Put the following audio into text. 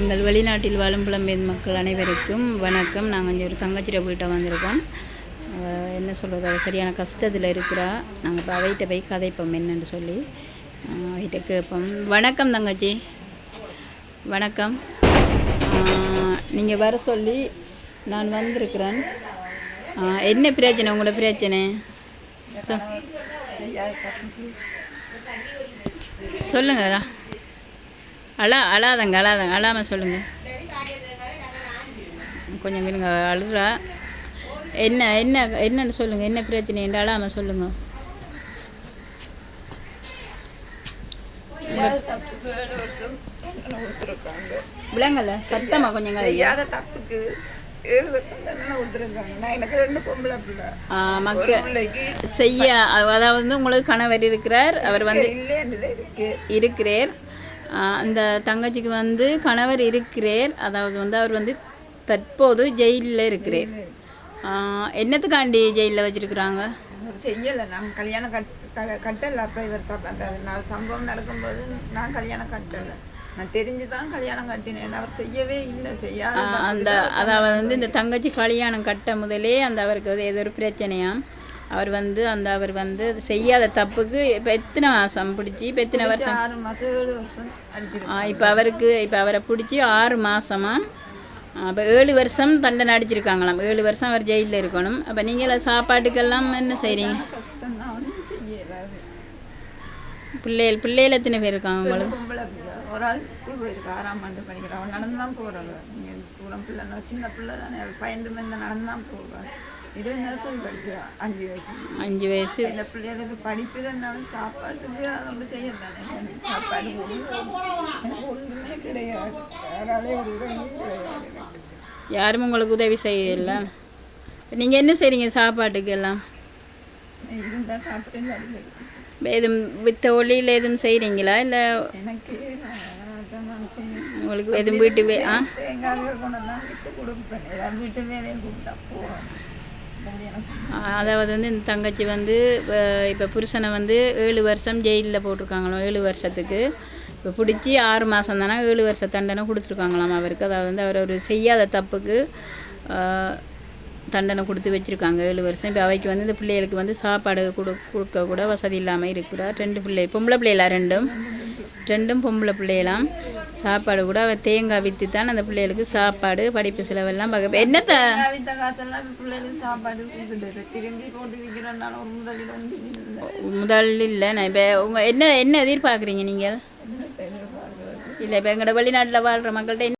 எங்கள் வெளிநாட்டில் வாழும் புலம்பெயர் மக்கள் அனைவருக்கும் வணக்கம். நாங்கள் இங்கே ஒரு தங்கச்சிட வீட்டை வந்திருக்கோம். என்ன சொல்கிறது, அவள் சரியான கஷ்டத்தில் இருக்கிறா. நாங்கள் இப்போ அவைகிட்ட போய் கதைப்போம் என்னன்னு சொல்லி அவைகிட்ட கேட்போம். வணக்கம் தங்கச்சி. வணக்கம். நீங்கள் வர சொல்லி நான் வந்திருக்கிறேன். என்ன பிரச்சனை, உங்களோட பிரச்சனை சொல்லுங்கள். அழாதங்க அழாமல் சொல்லுங்கள். கொஞ்சம் இருங்க, அழுறா. என்னன்னு சொல்லுங்கள், என்ன பிரச்சனை என்று அழாமல் சொல்லுங்கள். விளங்கல சத்தமாக கொஞ்சம் தப்புக்கு செய்ய, அதாவது உங்களுக்கு கணவர் இருக்கிறார், அவர் வந்து இருக்கிறார். அந்த தங்கச்சிக்கு வந்து கணவர் இருக்கிறார், அதாவது வந்து அவர் வந்து தற்போது ஜெயிலில் இருக்கிறார். என்னத்துக்காண்டி ஜெயிலில் வச்சிருக்கிறாங்க? செய்யலை, நாங்கள் கல்யாணம் கட்டலை. அப்போ இவர் அந்த சம்பவம் நடக்கும்போது நான் கல்யாணம் கட்டலை, நான் தெரிஞ்சு தான் கல்யாணம் கட்டினேன். அவர் செய்யவே இல்லை, செய்யாத அந்த அதாவது வந்து இந்த தங்கச்சி கல்யாணம் கட்ட முதலே அந்த அவருக்கு ஏதோ ஒரு பிரச்சனையாம். அவர் வந்து அவர் வந்து செய்யாத தப்புக்கு இப்போ எத்தனை மாதம் பிடிச்சி, இப்போ எத்தனை வருஷம்? 6 மாதம் 7 வருஷம் அடிச்சிருக்கு. இப்போ அவரை பிடிச்சி 6 மாதமா, அப்போ 7 வருஷம் தண்டனை அடிச்சிருக்காங்களாம். 7 வருஷம் அவர் ஜெயிலில் இருக்கணும். அப்போ நீங்கள் சாப்பாட்டுக்கெல்லாம் என்ன செய்கிறீங்க? பிள்ளைகள் எத்தனை பேர் இருக்காங்க உங்களுக்கு? ஒரு ஆள் ஸ்கூல் போயிருக்கா, 6ஆம் ஆண்டு படிக்கிறா. அவன் நடந்து தான் போகிறாங்க. இங்கே தூரம் பிள்ளை, சின்ன பிள்ளை தானே, பயந்து நடந்து தான் போவாள். 20 வருஷம் படிக்கிறா, 5 வயசு. இந்த பிள்ளைகளுக்கு படிப்பில் இருந்தாலும் சாப்பாட்டுக்கு அதோட செய்யத்தானே. சாப்பாடு எனக்கு ஒன்றுமே கிடையாது, யாராலே ஒரு உதவியும் கிடையாது. யாரும் உங்களுக்கு உதவி செய்யல. நீங்கள் என்ன செய்கிறீங்க சாப்பாட்டுக்கு எல்லாம்? இருந்தால் சாப்பிட்டு எதுவும் வித்த ஒளியில் எதுவும் செய்கிறீங்களா? இல்லை எனக்கு உங்களுக்கு எதுவும் வீட்டு எங்காவது கொண்டெல்லாம் விற்று கொடுப்பேன், ஏதாவது வீட்டு வேலையும் கூப்பிட்டா போவேன். அதாவது வந்து இந்த தங்கச்சி வந்து இப்போ புருஷனை வந்து 7 வருஷம் ஜெயிலில் போட்டிருக்காங்களாம். 7 வருஷத்துக்கு இப்போ பிடிச்சி 6 மாதம் தானே 7 வருஷ தண்டனை கொடுத்துருக்காங்களாம் அவருக்கு. அதாவது வந்து அவர் ஒரு செய்யாத தப்புக்கு தண்டனை கொடுத்து வச்சுருக்காங்க 7 வருஷம். இப்போ அவைக்கு வந்து இந்த பிள்ளைகளுக்கு வந்து சாப்பாடு கொடுக்க கூட வசதி இல்லாமல் இருக்கிறார். 2 பிள்ளை, பொம்பளை பிள்ளைகளா? ரெண்டும் பொம்பளை பிள்ளைகளாம். சாப்பாடு கூட அவள் தேங்காய் விற்று தான் அந்த பிள்ளைகளுக்கு சாப்பாடு, படிப்பு செலவெல்லாம் பார்க்க. என்னத்த முதல் இல்லை. நான் இப்போ உங்கள் என்ன எதிர்பார்க்குறீங்க நீங்கள்? இல்லை இப்போ எங்களோட வெளிநாட்டில் வாழ்கிற மக்கள்கிட்ட